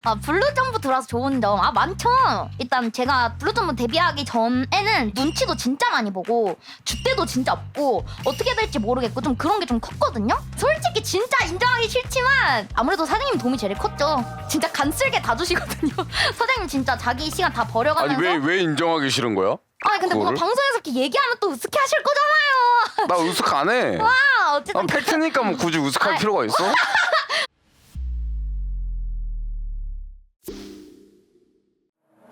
블루점프 들어와서 좋은 점 많죠. 일단 제가 블루점프 데뷔하기 전에는 눈치도 진짜 많이 보고 줏대도 진짜 없고 어떻게 될지 모르겠고 좀 그런 게 좀 컸거든요. 솔직히 진짜 인정하기 싫지만 아무래도 사장님 도움이 제일 컸죠. 진짜 간쓸게 다 주시거든요. 사장님 진짜 자기 시간 다 버려가면서. 아니 왜 인정하기 싫은 거야? 근데 뭐 그거를? 방송에서 이렇게 얘기하면 또 으쓱해 하실 거잖아요. 나 으슥 안 해. 어쨌든 팩트니까 뭐 굳이 으슥할 필요가 있어?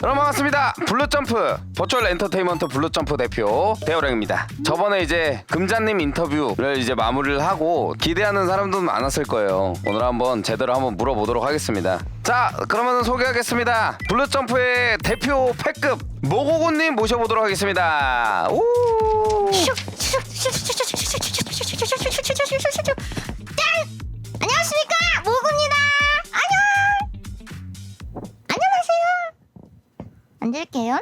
여러분 반갑습니다. 블루점프 버추얼 엔터테인먼트 블루점프 대표 대호랭입니다. 저번에 이제 금자님 인터뷰를 이제 마무리를 하고 기대하는 사람도 많았을 거예요. 오늘 한번 제대로 한번 물어보도록 하겠습니다. 자, 그러면 소개하겠습니다. 블루점프의 대표 패급 모고고님 모셔보도록 하겠습니다. 우! 안녕하십니까, 모구입니다. 앉을게요.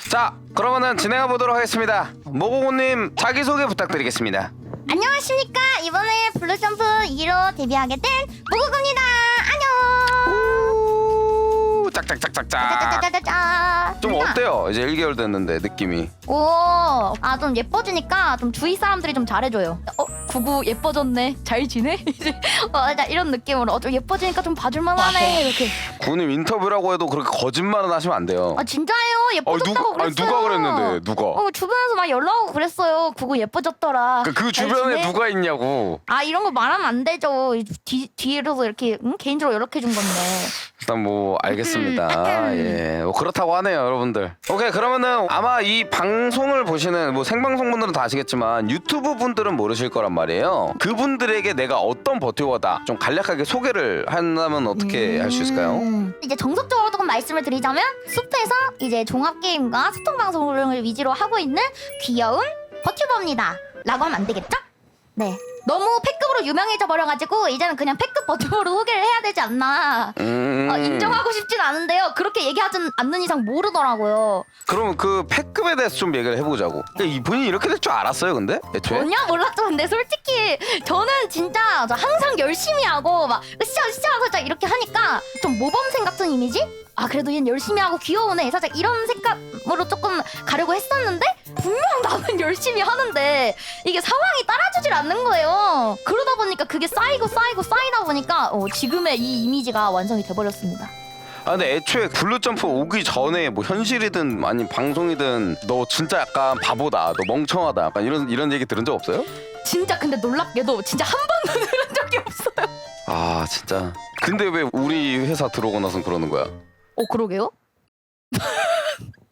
자, 그러면은 진행해 보도록 하겠습니다. 모고고님 자기소개 부탁드리겠습니다. 안녕하십니까, 이번에 블루점프 2로 데뷔하게 된 모구입니다. 안녕. 짝짝짝짝짝. 짜자자자자자. 좀 어때요? 이제 1개월 됐는데 느낌이. 좀 예뻐지니까 좀 주위 사람들이 좀 잘해줘요. 구구 예뻐졌네. 잘 지내? 이제 약간 이런 느낌으로 좀 예뻐지니까 좀 봐줄만하네. 이렇게. 구님 인터뷰라고 해도 그렇게 거짓말은 하시면 안 돼요. 진짜요? 예뻐졌다고 그랬어요. 누가 그랬는데 누가? 주변에서 막 연락 오고 그랬어요. 구구 예뻐졌더라. 그 잘 주변에 지내? 누가 있냐고. 이런 거 말하면 안 되죠. 뒤에서 이렇게 개인적으로 연락해 준 건데. 일단 뭐 알겠습니다. 예, 뭐 그렇다고 하네요, 여러분들. 오케이, 그러면은 아마 이 방송을 보시는 뭐 생방송 분들은 다 아시겠지만 유튜브 분들은 모르실 거란 말이에요. 그분들에게 내가 어떤 버튜버다 좀 간략하게 소개를 한다면 어떻게 할 수 있을까요? 이제 정석적으로 조금 말씀을 드리자면 숲에서 이제 종합 게임과 소통 방송을 위주로 하고 있는 귀여운 버튜버입니다. 라고 하면 안 되겠죠? 네. 너무 패급으로 유명해져 버려가지고 이제는 그냥 패급 버튜버로 소개를 해야 되지 않나. 인정하고 싶진 않은데요. 그렇게 얘기하지 않는 이상 모르더라고요. 그럼 그 패급에 대해서 좀 얘기를 해보자고. 근데 이분이 이렇게 될 줄 알았어요, 근데? 애초에? 전혀 몰랐죠. 근데 솔직히 저는 진짜 저 항상 열심히 하고 막 으쌰으쌰 살짝 이렇게 하니까 좀 모범생 같은 이미지? 그래도 얘는 열심히 하고 귀여우네. 살짝 이런 생각으로 조금 가려고 했었는데 분명 나는 열심히 하는데 이게 상황이 따라주질 않는 거예요. 그러다 보니까 그게 쌓이다 보니까 지금의 이 이미지가 완성이 돼버렸습니다. 근데 애초에 블루점프 오기 전에 뭐 현실이든 아니 방송이든 너 진짜 약간 바보다, 너 멍청하다, 약간 이런 얘기 들은 적 없어요? 진짜 근데 놀랍게도 진짜 한 번도 들은 적이 없어요. 진짜. 근데 왜 우리 회사 들어오고 나선 그러는 거야? 그러게요?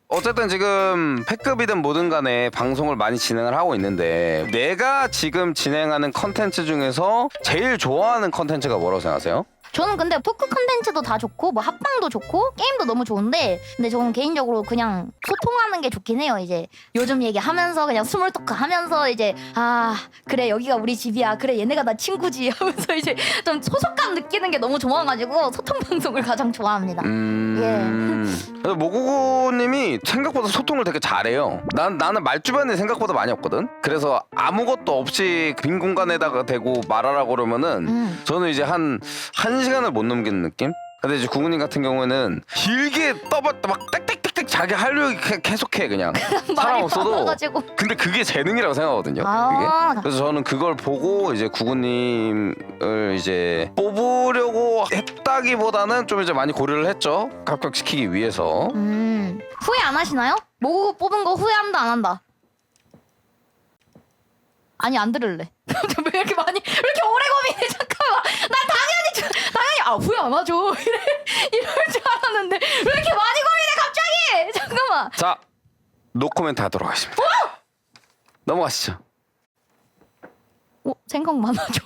어쨌든 지금 패급이든 뭐든 간에 방송을 많이 진행을 하고 있는데 내가 지금 진행하는 컨텐츠 중에서 제일 좋아하는 컨텐츠가 뭐라고 생각하세요? 저는 근데 토크 컨텐츠도 다 좋고 뭐 합방도 좋고 게임도 너무 좋은데 근데 저는 개인적으로 그냥 소통하는 게 좋긴 해요. 이제 요즘 얘기하면서 그냥 스몰 토크 하면서 이제 그래 여기가 우리 집이야, 그래 얘네가 나 친구지 하면서 이제 좀 소속감 느끼는 게 너무 좋아가지고 소통 방송을 가장 좋아합니다. 그래서 모구구님이 생각보다 소통을 되게 잘해요. 나는 말주변에 생각보다 많이 없거든. 그래서 아무것도 없이 빈 공간에다가 대고 말하라고 그러면은 저는 이제 한 시간을 못 넘기는 느낌? 근데 이제 구구님 같은 경우에는 길게 떠봤다 막 땡땡땡땡 자기 하려고 계속해 그냥 사람 말이 없어도. 많아가지고. 근데 그게 재능이라고 생각하거든요. 그게. 그래서 저는 그걸 보고 이제 구구님을 이제 뽑으려고 했다기보다는 좀 이제 많이 고려를 했죠. 합격시키기 위해서. 후회 안 하시나요? 모고 뽑은 거 후회한다 안 한다? 아니 안 들을래. 왜 이렇게 오래 고민해? 잠깐만. 난 당연히 후회 안 하죠. 이럴 줄 알았는데 왜 이렇게 많이 고민해 갑자기? 잠깐만. 자, 노코멘트 하도록 하겠습니다. 넘어가시죠. 생각 많아져.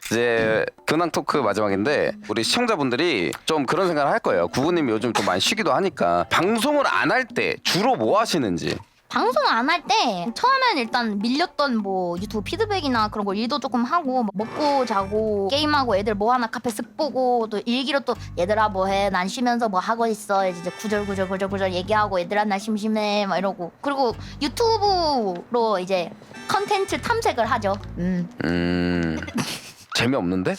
이제 근황 토크 마지막인데 우리 시청자분들이 좀 그런 생각을 할 거예요. 구구님이 요즘 좀 많이 쉬기도 하니까 방송을 안 할 때 주로 뭐 하시는지. 방송 안 할 때 처음엔 일단 밀렸던 뭐 유튜브 피드백이나 그런 거 일도 조금 하고 뭐 먹고 자고 게임하고 애들 뭐 하나 카페 쓱 보고 또 일기로 또 얘들아 뭐해 난 쉬면서 뭐 하고 있어 이제 구절구절 얘기하고 얘들아 나 심심해 막 이러고 그리고 유튜브로 이제 컨텐츠 탐색을 하죠. 재미없는데?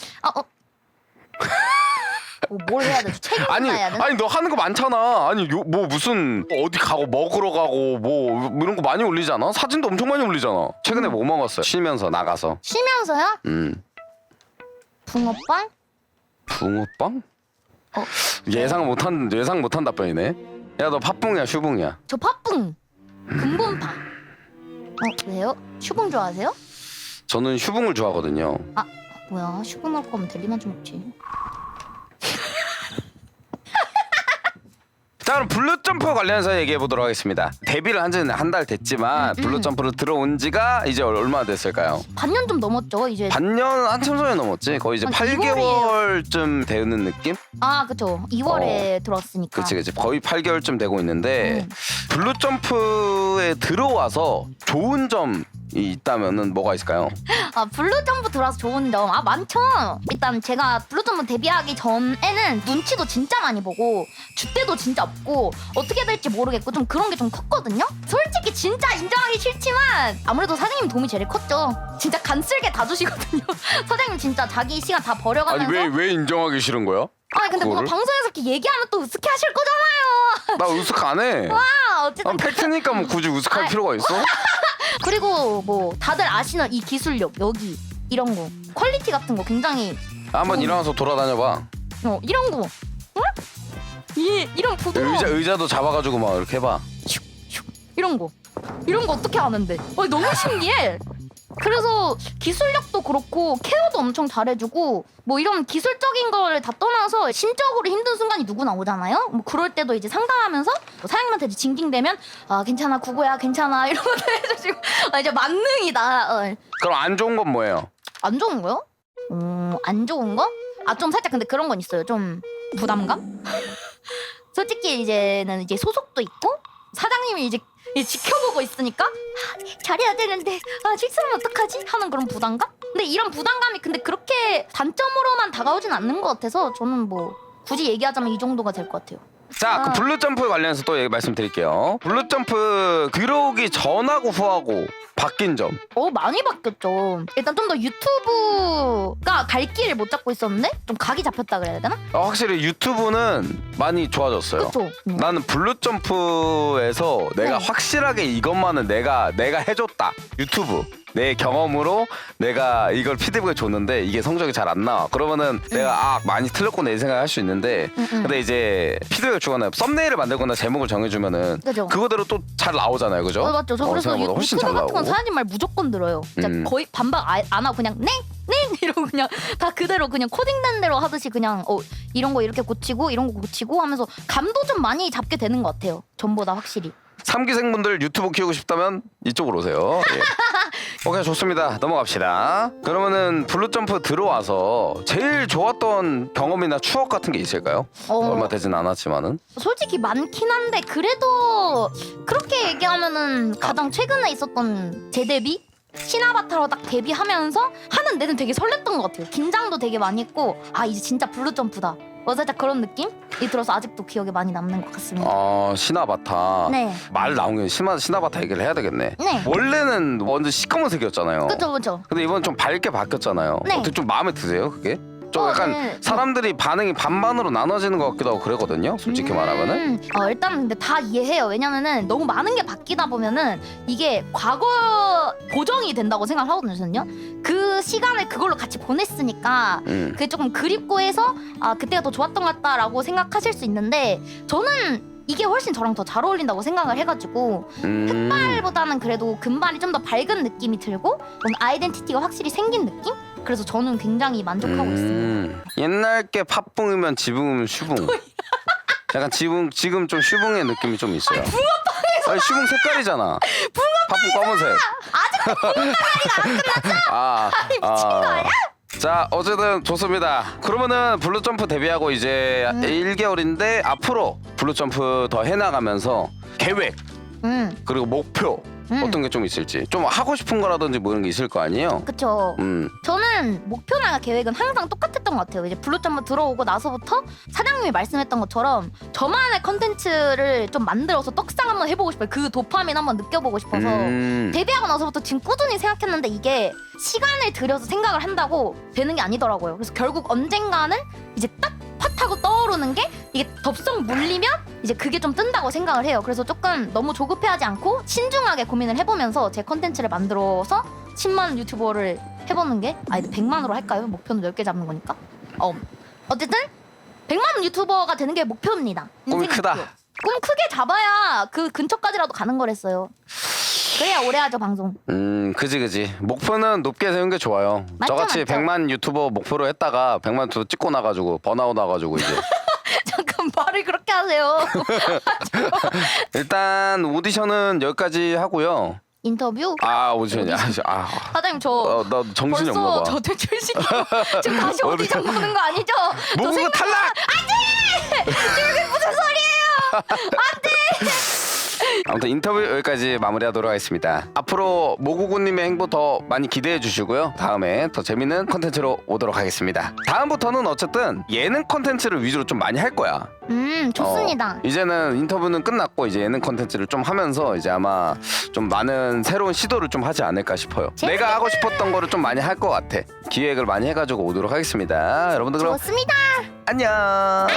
뭘 해야 되지? 책임을 아니 해야 되나? 아니 너 하는 거 많잖아. 아니 뭐 무슨 어디 가고 먹으러 가고 뭐 이런 거 많이 올리잖아. 사진도 엄청 많이 올리잖아. 최근에 뭐 먹었어요? 쉬면서 나가서. 쉬면서요? 붕어빵? 붕어빵? 어. 예상 못한 답변이네. 야 너 팥붕이야 슈붕이야? 저 팥붕. 근본파. 왜요? 슈붕 좋아하세요? 저는 슈붕을 좋아하거든요. 아 뭐야 슈붕 먹을 거면 델리만 좀 먹지. 자 그럼 블루점프 관련해서 얘기해 보도록 하겠습니다. 데뷔를 한 지는 한 달 됐지만 블루점프를 들어온 지가 이제 얼마나 됐을까요? 반년 좀 넘었죠 이제. 반년 한참 전에 넘었지. 거의 이제 한 8개월쯤 되는 느낌? 아 그쵸 2월에 들어왔으니까. 그치 거의 8개월쯤 되고 있는데 블루점프에 들어와서 좋은 점이 있다면은 뭐가 있을까요? 아 블루점프 들어와서 좋은 점 많죠. 일단 제가 블루점프 데뷔하기 전에는 눈치도 진짜 많이 보고 줏대도 진짜 없고 어떻게 될지 모르겠고 좀 그런 게 좀 컸거든요. 솔직히 진짜 인정하기 싫지만 아무래도 사장님 도움이 제일 컸죠. 진짜 간쓸게 다 주시거든요. 사장님 진짜 자기 시간 다 버려가면서. 아니 왜 인정하기 싫은 거야? 아니 근데 뭔가 그거를? 방송에서 이렇게 얘기하면 또 으스케 하실 거잖아요. 나 으슥 안 해. 어쨌든 난 팩트니까 뭐 굳이 으슥할 아이. 필요가 있어? 그리고 뭐 다들 아시는 이 기술력 여기 이런 거 퀄리티 같은 거 굉장히 한번 일어나서 돌아다녀봐. 이런 거 응? 이런 부드러운 의자도 잡아가지고 막 이렇게 해봐. 이런 거 어떻게 아는데? 너무 신기해. 그래서 기술력도 그렇고 케어도 엄청 잘해주고 뭐 이런 기술적인 거를 다 떠나서 심적으로 힘든 순간이 누구나 오잖아요. 뭐 그럴 때도 이제 상담하면서 뭐 사장님한테 이제 징징대면 괜찮아 구구야 괜찮아 이런 것도 해주시고 이제 만능이다. 그럼 안 좋은 건 뭐예요? 안 좋은 거요? 안 좋은 거? 좀 살짝 근데 그런 건 있어요. 좀 부담감? 솔직히 이제는 이제 소속도 있고 사장님이 이제 지켜보고 있으니까 잘해야 되는데 실수하면 어떡하지? 하는 그런 부담감? 근데 이런 부담감이 근데 그렇게 단점으로만 다가오진 않는 것 같아서 저는 뭐 굳이 얘기하자면 이 정도가 될 것 같아요. 자, 그 블루점프 관련해서 또 말씀드릴게요. 블루점프 들어오기 전하고 후하고 바뀐 점. 많이 바뀌었죠. 일단 좀 더 유튜브가 갈 길을 못 잡고 있었는데 좀 각이 잡혔다 그래야 되나? 확실히 유튜브는 많이 좋아졌어요. 그쵸? 나는 블루점프에서 내가 네. 확실하게 이것만은 내가 해줬다. 유튜브. 내 경험으로 내가 이걸 피드백을 줬는데 이게 성적이 잘 안 나와. 그러면은 내가 많이 틀렸구나 이 생각을 할 수 있는데 근데 이제 피드백을 주거나 썸네일을 만들거나 제목을 정해주면은 그죠. 그거대로 또 잘 나오잖아요. 그죠? 맞죠. 저 그래서 생각보다 훨씬 잘 유튜브 같은 건 나오고. 사장님 말 무조건 들어요. 진짜 거의 반박 안 하고 그냥 네 이러고 그냥 다 그대로 그냥 코딩된 대로 하듯이 그냥 이런 거 이렇게 고치고 이런 거 고치고 하면서 감도 좀 많이 잡게 되는 것 같아요. 전보다 확실히. 3기생분들 유튜브 키우고 싶다면 이쪽으로 오세요. 예. 오케이 좋습니다. 넘어갑시다. 그러면은 블루점프 들어와서 제일 좋았던 경험이나 추억 같은 게 있을까요? 얼마 되진 않았지만은. 솔직히 많긴 한데 그래도 그렇게 얘기하면은 가장 최근에 있었던 재데뷔? 신아바타로 딱 데뷔하면서 하는 데는 되게 설렜던 것 같아요. 긴장도 되게 많이 했고 이제 진짜 블루점프다. 살짝 그런 느낌이 들어서 아직도 기억에 많이 남는 것 같습니다. 신아바타. 네. 말 나온 김에 신아바타 얘기를 해야 되겠네. 네. 원래는 완전 시커먼색이었잖아요. 그쵸. 근데 이번 좀 밝게 바뀌었잖아요. 네. 어떻게 좀 마음에 드세요, 그게? 좀 약간 네. 사람들이 반응이 반반으로 나눠지는 것 같기도 하고 그러거든요. 솔직히 말하면은. 일단 근데 다 이해해요. 왜냐면은 너무 많은 게 바뀌다 보면은 이게 과거 보정이 된다고 생각을 하거든요. 저는요. 그 시간을 그걸로 같이 보냈으니까 그게 조금 그립고 해서 그때가 더 좋았던 것 같다라고 생각하실 수 있는데 저는 이게 훨씬 저랑 더 잘 어울린다고 생각을 해가지고 흑발보다는 그래도 금발이 좀 더 밝은 느낌이 들고 뭔가 아이덴티티가 확실히 생긴 느낌? 그래서 저는 굉장히 만족하고 있습니다. 옛날 게 팥붕이면 지붕이면 슈붕. 약간 지금 좀 슈붕의 느낌이 좀 있어요. 붕어빵에서 슈붕 색깔이잖아. 팥붕 검은색. 아직 붕어빵이가 안 끝났죠? 미친 거 아니야? 자 어쨌든 좋습니다. 그러면은 블루점프 데뷔하고 이제 1개월인데 앞으로 블루점프 더 해나가면서 계획 그리고 목표 어떤 게 좀 있을지 좀 하고 싶은 거라든지 뭐 이런 게 있을 거 아니에요? 그쵸. 저는 목표나 계획은 항상 똑같았던 것 같아요. 이제 블루점프 들어오고 나서부터 사장님이 말씀했던 것처럼 저만의 컨텐츠를 좀 만들어서 떡상 한번 해보고 싶어요. 그 도파민 한번 느껴보고 싶어서 데뷔하고 나서부터 지금 꾸준히 생각했는데 이게 시간을 들여서 생각을 한다고 되는 게 아니더라고요. 그래서 결국 언젠가는 이제 딱 하고 떠오르는 게 이게 덥석 물리면 이제 그게 좀 뜬다고 생각을 해요. 그래서 조금 너무 조급해하지 않고 신중하게 고민을 해보면서 제 컨텐츠를 만들어서 10만 유튜버를 해보는 게 100만으로 할까요? 목표는 10개 잡는 거니까. 어쨌든 100만 유튜버가 되는 게 목표입니다. 꿈이 인생 크다. 목표. 꿈 크게 잡아야 그 근처까지라도 가는 거랬어요. 그래야 오래 하죠 방송. 그지. 목표는 높게 세운 게 좋아요. 맞죠, 저같이 맞죠. 100만 유튜버 목표로 했다가 100만 유튜버 찍고 나가지고 번아웃 나가지고 이제 잠깐 말을 그렇게 하세요. 일단 오디션은 여기까지 하고요. 인터뷰? 오디션이야. 사장님 저 나 정신이 없나 벌써 봐. 저 퇴출시키고 지금 다시 오디션 보는 거 아니죠? 저 모국어 생각- 탈락! 이게 무슨 소리예요? 아무튼 인터뷰 여기까지 마무리하도록 하겠습니다. 앞으로 모구구님의 행보 더 많이 기대해 주시고요. 다음에 더 재밌는 컨텐츠로 오도록 하겠습니다. 다음부터는 어쨌든 예능 컨텐츠를 위주로 좀 많이 할 거야. 좋습니다. 이제는 인터뷰는 끝났고 이제 예능 컨텐츠를 좀 하면서 이제 아마 좀 많은 새로운 시도를 좀 하지 않을까 싶어요. 내가 하고 싶었던 거를 좀 많이 할 것 같아. 기획을 많이 해가지고 오도록 하겠습니다. 여러분들 그럼 좋습니다. 안녕.